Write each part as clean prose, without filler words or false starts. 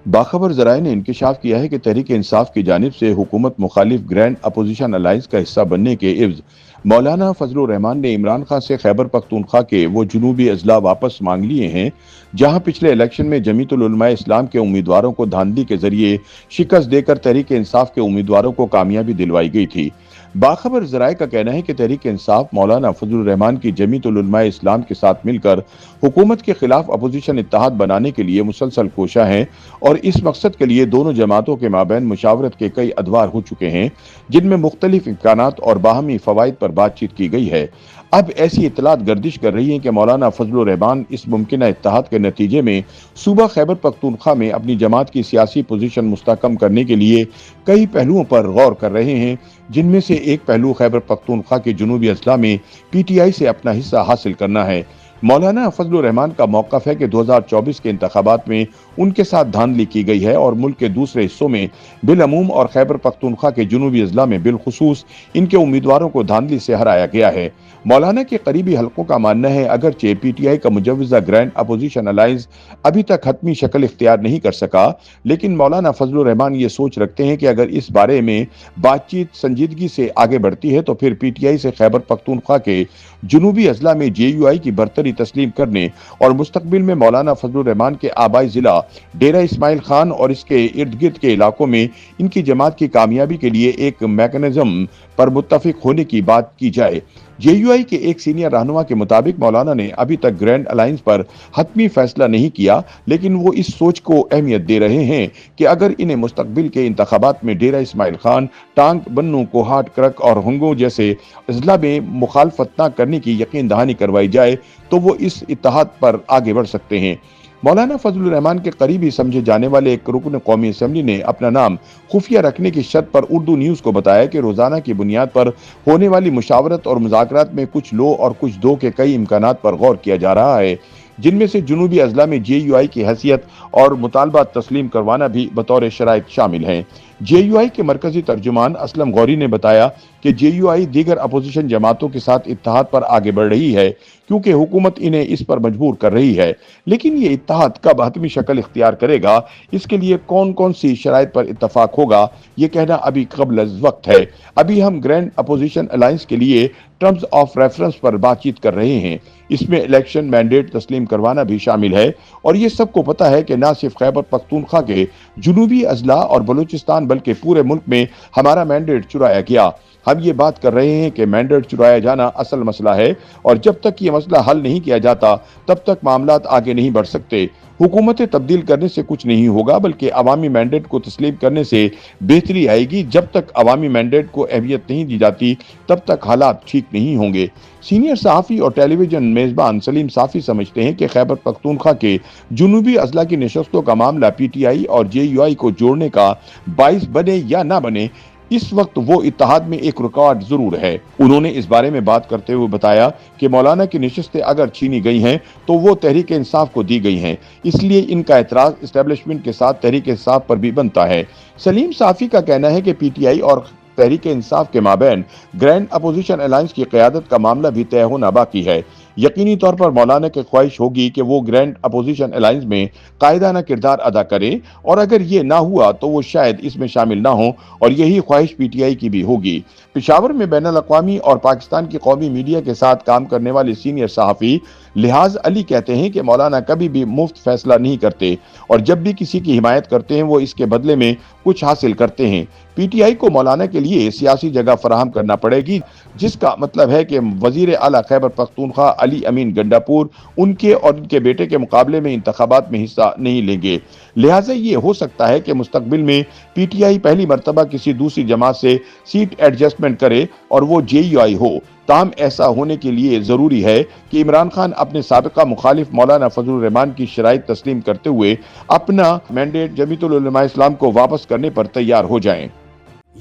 باخبر ذرائع نے انکشاف کیا ہے کہ تحریک انصاف کی جانب سے حکومت مخالف گرینڈ اپوزیشن الائنس کا حصہ بننے کے عوض مولانا فضل الرحمان نے عمران خان سے خیبر پختونخوا کے وہ جنوبی اضلاع واپس مانگ لیے ہیں جہاں پچھلے الیکشن میں جمیعت العلماء اسلام کے امیدواروں کو دھاندلی کے ذریعے شکست دے کر تحریک انصاف کے امیدواروں کو کامیابی دلوائی گئی تھی۔ باخبر ذرائع کا کہنا ہے کہ تحریک انصاف مولانا فضل الرحمان کی جمیعت العلماء اسلام کے ساتھ مل کر حکومت کے خلاف اپوزیشن اتحاد بنانے کے لیے مسلسل کوشاں ہیں اور اس مقصد کے لیے دونوں جماعتوں کے مابین مشاورت کے کئی ادوار ہو چکے ہیں جن میں مختلف امکانات اور باہمی فوائد پر بات چیت کی گئی ہے۔ اب ایسی اطلاعات گردش کر رہی ہیں کہ مولانا فضل الرحمان اس ممکنہ اتحاد کے نتیجے میں صوبہ خیبر پختونخوا میں اپنی جماعت کی سیاسی پوزیشن مستحکم کرنے کے لیے کئی پہلوؤں پر غور کر رہے ہیں، جن میں سے ایک پہلو خیبر پختونخوا کے جنوبی اضلاع میں پی ٹی آئی سے اپنا حصہ حاصل کرنا ہے۔ مولانا فضل الرحمان کا موقف ہے کہ 2024 کے انتخابات میں ان کے ساتھ دھاندلی کی گئی ہے اور ملک کے دوسرے حصوں میں بالعموم اور خیبر پختونخوا کے جنوبی اضلاع میں بالخصوص ان کے امیدواروں کو دھاندلی سے ہرایا گیا ہے۔ مولانا کے قریبی حلقوں کا ماننا ہے اگرچہ پی ٹی آئی کا مجوزہ گرینڈ اپوزیشن الائنس ابھی تک حتمی شکل اختیار نہیں کر سکا، لیکن مولانا فضل الرحمان یہ سوچ رکھتے ہیں کہ اگر اس بارے میں بات چیت سنجیدگی سے آگے بڑھتی ہے تو پھر پی ٹی آئی سے خیبر پختونخوا کے جنوبی اضلاع میں جے یو آئی کی برتری تسلیم کرنے اور مستقبل میں مولانا فضل الرحمان کے آبائی ضلع ڈیرہ اسماعیل خان اور اس کے ارد گرد کے علاقوں میں ان کی جماعت کی کامیابی کے لیے ایک میکانزم پر متفق ہونے کی بات کی جائے۔ جے یو آئی کے ایک سینئر رہنما کے مطابق مولانا نے ابھی تک گرینڈ الائنس پر حتمی فیصلہ نہیں کیا، لیکن وہ اس سوچ کو اہمیت دے رہے ہیں کہ اگر انہیں مستقبل کے انتخابات میں ڈیرہ اسماعیل خان، ٹانک، بنو، کوہاٹ، کرک اور ہنگو جیسے اضلاع میں مخالفت نہ کرنے کی یقین دہانی کروائی جائے تو وہ اس اتحاد پر آگے بڑھ سکتے ہیں۔ مولانا فضل الرحمان کے قریبی سمجھے جانے والے ایک رکن قومی اسمبلی نے اپنا نام خفیہ رکھنے کی شرط پر اردو نیوز کو بتایا کہ روزانہ کی بنیاد پر ہونے والی مشاورت اور مذاکرات میں کچھ لو اور کچھ دو کے کئی امکانات پر غور کیا جا رہا ہے، جن میں سے جنوبی اضلاع میں جے یو آئی کی حیثیت اور مطالبات تسلیم کروانا بھی بطور شرائط شامل ہیں۔ جے یو آئی کے مرکزی ترجمان اسلم غوری نے بتایا کہ جے یو آئی دیگر اپوزیشن جماعتوں کے ساتھ اتحاد پر آگے بڑھ رہی ہے کیونکہ حکومت انہیں اس پر مجبور کر رہی ہے، لیکن یہ اتحاد کب حتمی شکل اختیار کرے گا، اس کے لیے کون کون سی شرائط پر اتفاق ہوگا، یہ کہنا ابھی قبل از وقت ہے۔ ابھی ہم گرینڈ اپوزیشن الائنس کے لیے ٹرمز آف ریفرنس پر بات چیت کر رہے ہیں، اس میں الیکشن مینڈیٹ تسلیم کروانا بھی شامل ہے اور یہ سب کو پتہ ہے کہ نہ صرف خیبر پختونخوا کے جنوبی اضلاع اور بلوچستان بلکہ پورے ملک میں ہمارا مینڈیٹ چرایا گیا۔ ہم یہ بات کر رہے ہیں کہ مینڈیٹ چرایا جانا اصل مسئلہ ہے اور جب تک یہ مسئلہ حل نہیں کیا جاتا تب تک معاملات آگے نہیں بڑھ سکتے۔ حکومتیں تبدیل کرنے سے کچھ نہیں ہوگا بلکہ عوامی مینڈیٹ کو تسلیم کرنے سے بہتری آئے گی۔ جب تک عوامی مینڈیٹ کو اہمیت نہیں دی جاتی تب تک حالات ٹھیک نہیں ہوں گے۔ سینئر صحافی اور ٹیلی ویژن میزبان سلیم صافی سمجھتے ہیں کہ خیبر پختونخوا کے جنوبی اضلاع کی نشستوں کا معاملہ پی ٹی آئی اور جے یو آئی کو جوڑنے کا باعث بنے یا نہ بنے، اس وقت وہ اتحاد میں ایک رکاوٹ ضرور ہے۔ انہوں نے اس بارے میں بات کرتے ہوئے بتایا کہ مولانا کی نشستیں اگر چھینی گئی ہیں تو وہ تحریک انصاف کو دی گئی ہیں، اس لیے ان کا اعتراض اسٹیبلشمنٹ کے ساتھ تحریک انصاف پر بھی بنتا ہے۔ سلیم صافی کا کہنا ہے کہ پی ٹی آئی اور تحریک انصاف کے مابین گرینڈ اپوزیشن الائنس کی قیادت کا معاملہ بھی طے ہونا باقی ہے۔ یقینی طور پر مولانا کی خواہش ہوگی کہ وہ گرینڈ اپوزیشن الائنس میں قائدانہ کردار ادا کرے اور اگر یہ نہ ہوا تو وہ شاید اس میں شامل نہ ہوں اور یہی خواہش پی ٹی آئی کی بھی ہوگی۔ پشاور میں بین الاقوامی اور پاکستان کی قومی میڈیا کے ساتھ کام کرنے والے سینئر صحافی لحاظ علی کہتے ہیں کہ مولانا کبھی بھی مفت فیصلہ نہیں کرتے اور جب بھی کسی کی حمایت کرتے ہیں وہ اس کے بدلے میں کچھ حاصل کرتے ہیں۔ پی ٹی آئی کو مولانا کے لیے سیاسی جگہ فراہم کرنا پڑے گی، جس کا مطلب ہے کہ وزیر اعلیٰ خیبر پختونخوا علی امین گنڈاپور ان کے اور ان کے بیٹے کے مقابلے میں انتخابات میں حصہ نہیں لیں گے۔ لہٰذا یہ ہو سکتا ہے کہ مستقبل میں پی ٹی آئی پہلی مرتبہ کسی دوسری جماعت سے سیٹ ایڈجسٹمنٹ کرے اور وہ جے یو آئی ہو۔ تاہم ایسا ہونے کے لیے ضروری ہے کہ عمران خان اپنے سابقہ مخالف مولانا فضل الرحمان کی شرائط تسلیم کرتے ہوئے اپنا مینڈیٹ جمیعت العلماء اسلام کو واپس کرنے پر تیار ہو جائیں۔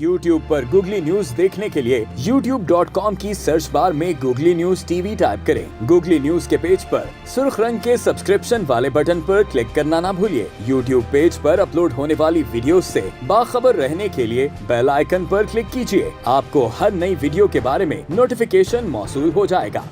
YouTube پر گوگلی نیوز دیکھنے کے لیے youtube.com کی سرچ بار میں googly news T V type کریں۔ گوگلی نیوز کے پیج پر سرخ رنگ کے سبسکرپشن والے بٹن پر کلک کرنا نہ بھولیے۔ YouTube پیج پر اپلوڈ ہونے والی ویڈیوز سے باخبر رہنے کے لیے بیل آئیکن پر کلک کیجیے۔ آپ کو ہر نئی ویڈیو کے بارے میں نوٹیفیکیشن موصول ہو جائے گا۔